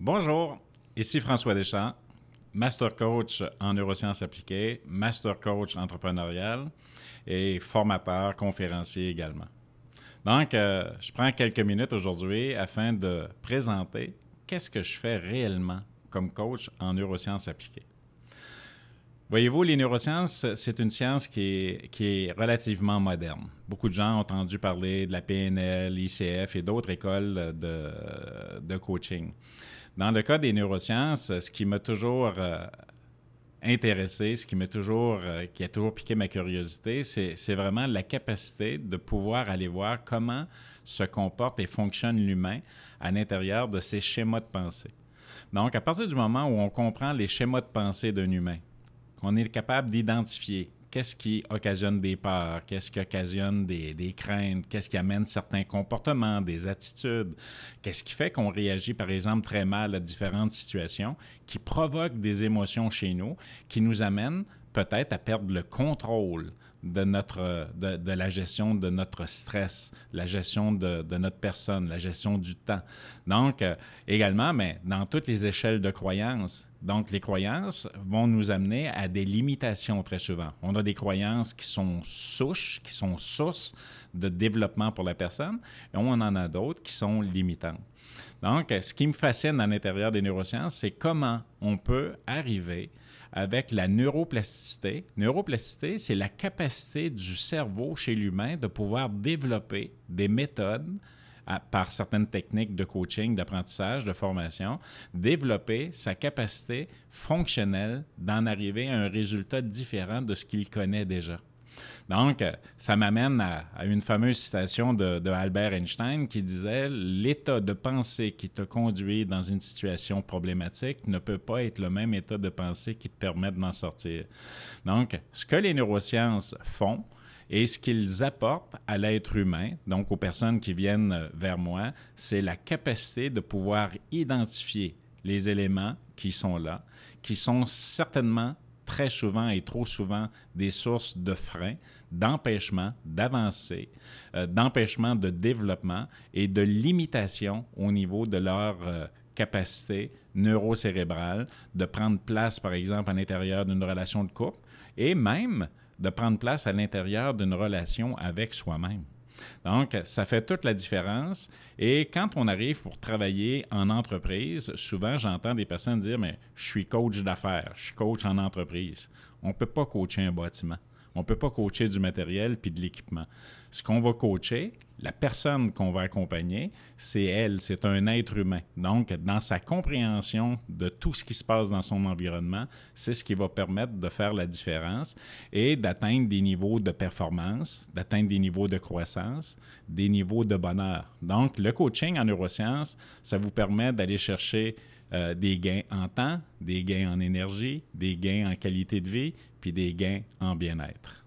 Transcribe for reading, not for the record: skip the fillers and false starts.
Bonjour, ici François Deschamps, Master Coach en neurosciences appliquées, Master Coach entrepreneurial et formateur, conférencier également. Donc, je prends quelques minutes aujourd'hui afin de présenter qu'est-ce que je fais réellement comme coach en neurosciences appliquées. Voyez-vous, les neurosciences, c'est une science qui est relativement moderne. Beaucoup de gens ont entendu parler de la PNL, l'ICF et d'autres écoles de coaching. Dans le cas des neurosciences, ce qui m'a toujours intéressé, ce qui a toujours piqué ma curiosité, c'est vraiment la capacité de pouvoir aller voir comment se comporte et fonctionne l'humain à l'intérieur de ses schémas de pensée. Donc, à partir du moment où on comprend les schémas de pensée d'un humain, on est capable d'identifier qu'est-ce qui occasionne des peurs, qu'est-ce qui occasionne des craintes, qu'est-ce qui amène certains comportements, des attitudes, qu'est-ce qui fait qu'on réagit, par exemple, très mal à différentes situations, qui provoquent des émotions chez nous, qui nous amènent peut-être à perdre le contrôle de la gestion de notre stress, la gestion de notre personne, la gestion du temps. Donc, également, mais dans toutes les échelles de croyances. Donc, les croyances vont nous amener à des limitations très souvent. On a des croyances qui sont souches, qui sont sources de développement pour la personne, et on en a d'autres qui sont limitantes. Donc, ce qui me fascine à l'intérieur des neurosciences, c'est comment on peut arriver avec la neuroplasticité. Neuroplasticité, c'est la capacité du cerveau chez l'humain de pouvoir développer des méthodes par certaines techniques de coaching, d'apprentissage, de formation, développer sa capacité fonctionnelle d'en arriver à un résultat différent de ce qu'il connaît déjà. Donc, ça m'amène à une fameuse citation de Albert Einstein qui disait « L'état de pensée qui te conduit dans une situation problématique ne peut pas être le même état de pensée qui te permet d'en sortir. » Donc, ce que les neurosciences font et ce qu'ils apportent à l'être humain, donc aux personnes qui viennent vers moi, c'est la capacité de pouvoir identifier les éléments qui sont là, qui sont certainement très souvent et trop souvent des sources de freins, d'empêchement d'avancer, d'empêchement de développement et de limitation au niveau de leur capacité neurocérébrale de prendre place, par exemple, à l'intérieur d'une relation de couple et même de prendre place à l'intérieur d'une relation avec soi-même. Donc, ça fait toute la différence. Et quand on arrive pour travailler en entreprise, souvent, j'entends des personnes dire « mais je suis coach d'affaires, je suis coach en entreprise ». On ne peut pas coacher un bâtiment. On ne peut pas coacher du matériel puis de l'équipement. Ce qu'on va coacher, la personne qu'on va accompagner, c'est elle, c'est un être humain. Donc, dans sa compréhension de tout ce qui se passe dans son environnement, c'est ce qui va permettre de faire la différence et d'atteindre des niveaux de performance, d'atteindre des niveaux de croissance, des niveaux de bonheur. Donc, le coaching en neurosciences, ça vous permet d'aller chercher des gains en temps, des gains en énergie, des gains en qualité de vie, puis des gains en bien-être.